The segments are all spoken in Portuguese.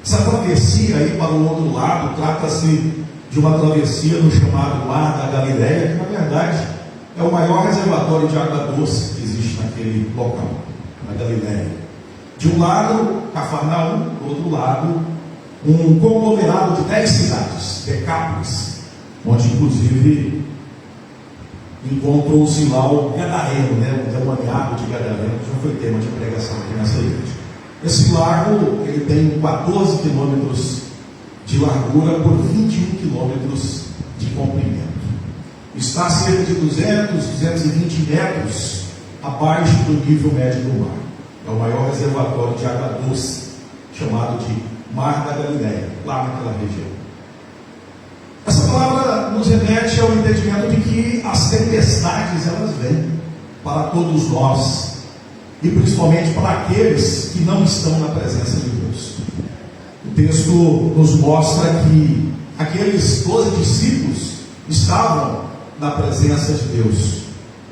Essa travessia aí para o outro lado trata-se de uma travessia no chamado Mar da Galileia, que na verdade é o maior reservatório de água doce que existe naquele local, na Galileia. De um lado, Cafarnaum, do outro lado, um conglomerado de 10 cidades, Decápolis, onde inclusive encontrou-se lá o Gadareno, o demoniado de Gadareno, que já foi tema de pregação aqui nessa igreja. Esse lago ele tem 14 quilômetros de largura por 21 quilômetros de comprimento. Está a cerca de 220 metros abaixo do nível médio do mar. É o maior reservatório de água doce, chamado de Mar da Galileia, lá naquela região. Essa palavra nos remete ao entendimento de que as tempestades elas vêm para todos nós, e principalmente para aqueles que não estão na presença de Deus. O texto nos mostra que aqueles 12 discípulos estavam na presença de Deus,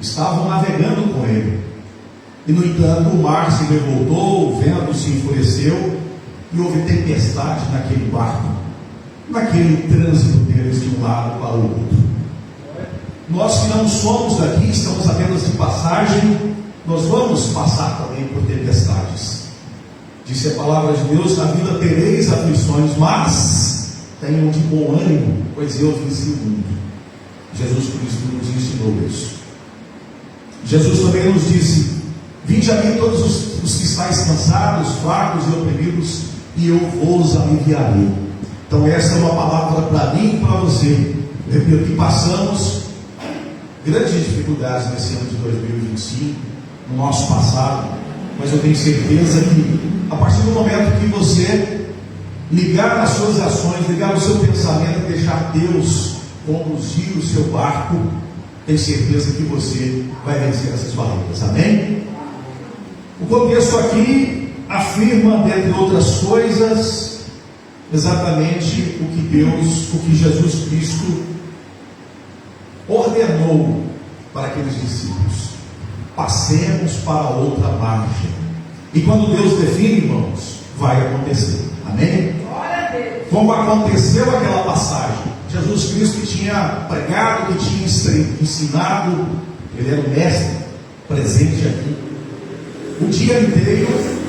estavam navegando com Ele, e no entanto o mar se revoltou, o vento se enfureceu, e houve tempestade naquele barco, naquele trânsito deles de um lado para o outro. Nós que não somos daqui, estamos apenas de passagem, nós vamos passar também por tempestades. Disse a palavra de Deus: na vida tereis aflições, mas tenham de bom ânimo, pois eu venci o mundo. Jesus Cristo nos ensinou isso. Jesus também nos disse: vinde a mim todos os que estáis cansados, fracos e oprimidos, e eu vos aliviarei. Então essa é uma palavra para mim e para você. Repito, que passamos grandes dificuldades nesse ano de 2025, no nosso passado, mas eu tenho certeza que a partir do momento que você ligar nas suas ações, ligar no seu pensamento e deixar Deus conduzir o seu barco, tenho certeza que você vai vencer essas barreiras. Amém? O contexto aqui afirma, dentre outras coisas, exatamente o que Jesus Cristo ordenou para aqueles discípulos: passemos para outra margem. E quando Deus define, irmãos, vai acontecer. Amém? Glória a Deus. Como aconteceu aquela passagem, Jesus Cristo que tinha pregado, que tinha ensinado, ele era o mestre presente aqui o dia inteiro,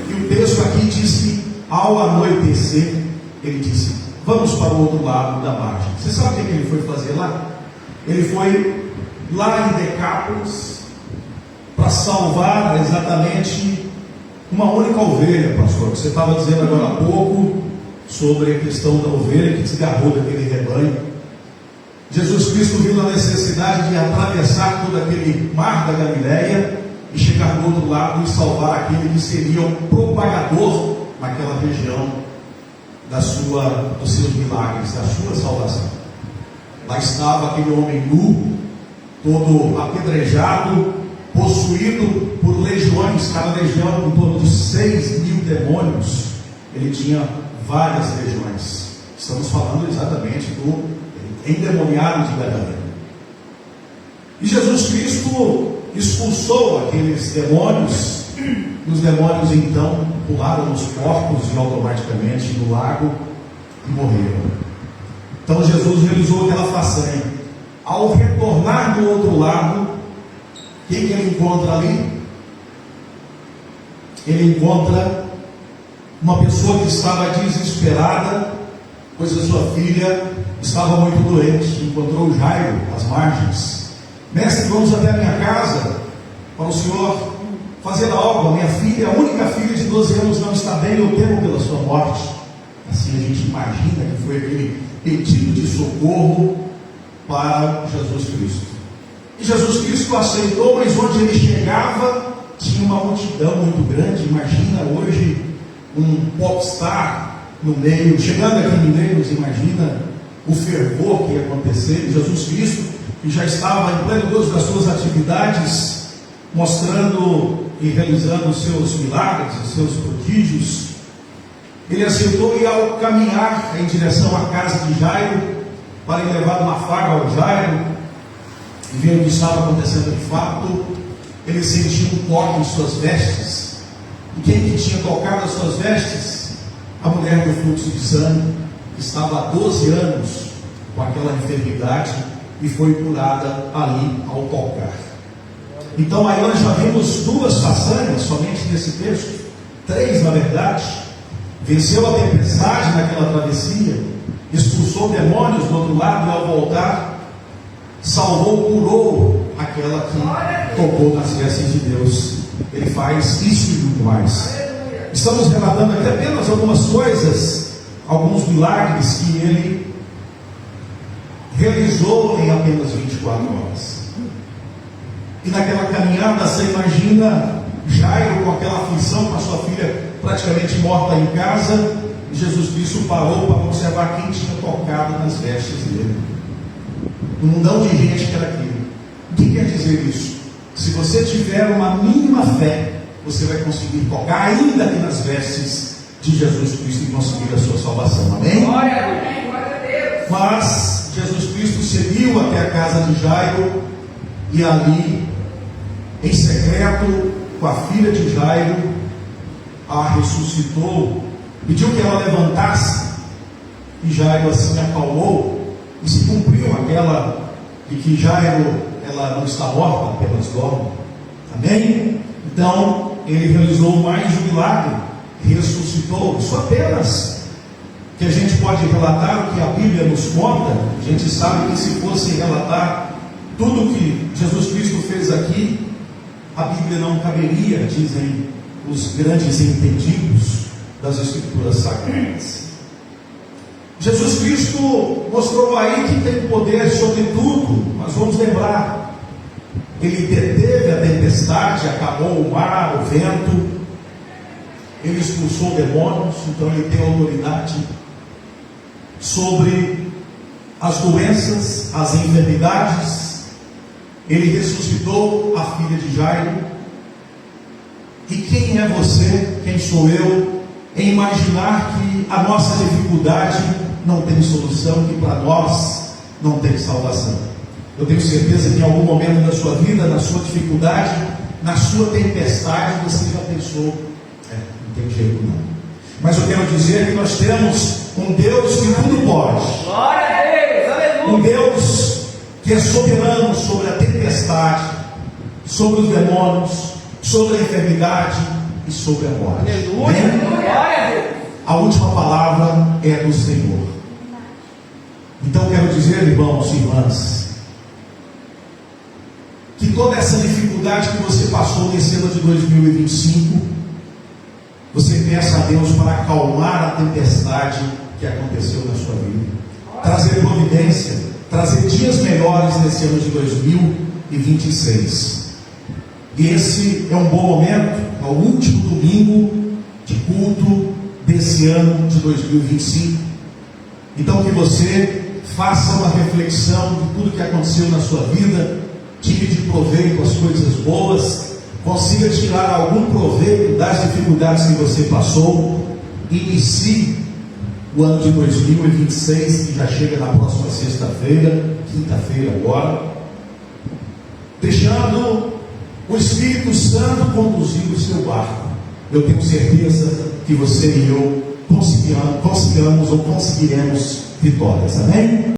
e o texto aqui diz que ao anoitecer, ele disse: vamos para o outro lado da margem. Você sabe o que ele foi fazer lá? Ele foi lá em Decápolis para salvar exatamente uma única ovelha, pastor. Você estava dizendo agora há pouco sobre a questão da ovelha que desgarrou daquele rebanho. Jesus Cristo viu a necessidade de atravessar todo aquele mar da Galileia e chegar do outro lado e salvar aquele que seria o propagador naquela região dos seus milagres, da sua salvação. Lá estava aquele homem nu, todo apedrejado, possuído por legiões, cada legião em torno de 6.000 demônios. Ele tinha várias legiões. Estamos falando exatamente do endemoniado de Gadareno. E Jesus Cristo expulsou aqueles demônios, e os demônios então pularam nos corpos e automaticamente no lago e morreram. Então Jesus realizou aquela façanha. Ao retornar do outro lado, quem que ele encontra ali? Ele encontra uma pessoa que estava desesperada, pois a sua filha estava muito doente. Encontrou Jairo às margens. Mestre, vamos até a minha casa para o senhor fazer algo. A minha filha, a única filha de 12 anos, não está bem, eu temo pela sua morte. Assim a gente imagina que foi aquele pedido de socorro para Jesus Cristo. E Jesus Cristo aceitou, mas onde ele chegava tinha uma multidão muito grande. Imagina hoje um popstar no meio, chegando aqui no meio, você imagina o fervor que ia acontecer. Jesus Cristo, que já estava em pleno gozo das suas atividades, mostrando e realizando os seus milagres, os seus prodígios, ele aceitou, e ao caminhar em direção à casa de Jairo, para levar uma faga ao Jairo e ver o que estava acontecendo de fato, ele sentiu um toque em suas vestes. E quem que tinha tocado as suas vestes? A mulher do fluxo de sangue estava há 12 anos com aquela enfermidade e foi curada ali ao tocar. Então aí nós já vimos duas façanhas somente nesse texto, 3 na verdade. Venceu a tempestade naquela travessia, expulsou demônios do outro lado e ao voltar salvou, curou aquela que tocou nas vestes de Deus. Ele faz isso e muito mais. Estamos relatando aqui apenas algumas coisas, alguns milagres que ele realizou em apenas 24 horas. E naquela caminhada, você imagina Jairo com aquela aflição, com a sua filha praticamente morta em casa, e Jesus Cristo parou para observar quem tinha tocado nas vestes dele. Um mundão de gente que era aquilo. O que quer dizer isso? Se você tiver uma mínima fé, você vai conseguir tocar ainda aqui nas vestes de Jesus Cristo e conseguir a sua salvação. Amém? Glória a Deus. Mas Jesus Cristo seguiu até a casa de Jairo e ali, em secreto, com a filha de Jairo, a ressuscitou, pediu que ela levantasse, e Jairo assim acalmou, e se cumpriu aquela de que Jairo, ela não está morta, apenas dorme. Amém? Então ele realizou mais um milagre, ressuscitou. Isso apenas que a gente pode relatar o que a Bíblia nos conta. A gente sabe que se fosse relatar tudo que Jesus Cristo fez aqui, a Bíblia não caberia, dizem os grandes entendidos das Escrituras Sagradas. Jesus Cristo mostrou aí que tem poder sobre tudo, mas vamos lembrar, ele deteve a tempestade, acabou o mar, o vento, ele expulsou demônios, então ele tem autoridade sobre as doenças, as enfermidades. Ele ressuscitou a filha de Jairo. E quem é você, quem sou eu, em imaginar que a nossa dificuldade não tem solução, que para nós não tem salvação? Eu tenho certeza que em algum momento da sua vida, na sua dificuldade, na sua tempestade, você já pensou, não tem jeito não. Mas eu quero dizer que nós temos um Deus que tudo pode. Glória a Deus, aleluia. Um Deus que é soberano sobre a tempestade, sobre os demônios, sobre a enfermidade e sobre a morte. Aleluia, Amém? glória a Deus. A última palavra é do Senhor. Então quero dizer, irmãos e irmãs, que toda essa dificuldade que você passou nesse ano de 2025, você peça a Deus para acalmar a tempestade que aconteceu na sua vida, trazer providência, trazer dias melhores nesse ano de 2026. E esse é um bom momento, é o último domingo de culto desse ano de 2025. Então que você faça uma reflexão de tudo que aconteceu na sua vida, tire de proveito as coisas boas, consiga tirar algum proveito das dificuldades que você passou, inicie o ano de 2026, que já chega na próxima sexta-feira, quinta-feira agora, deixando o Espírito Santo conduzir o seu barco. Eu tenho certeza que você e eu conseguiremos ou conseguiremos vitórias. Amém?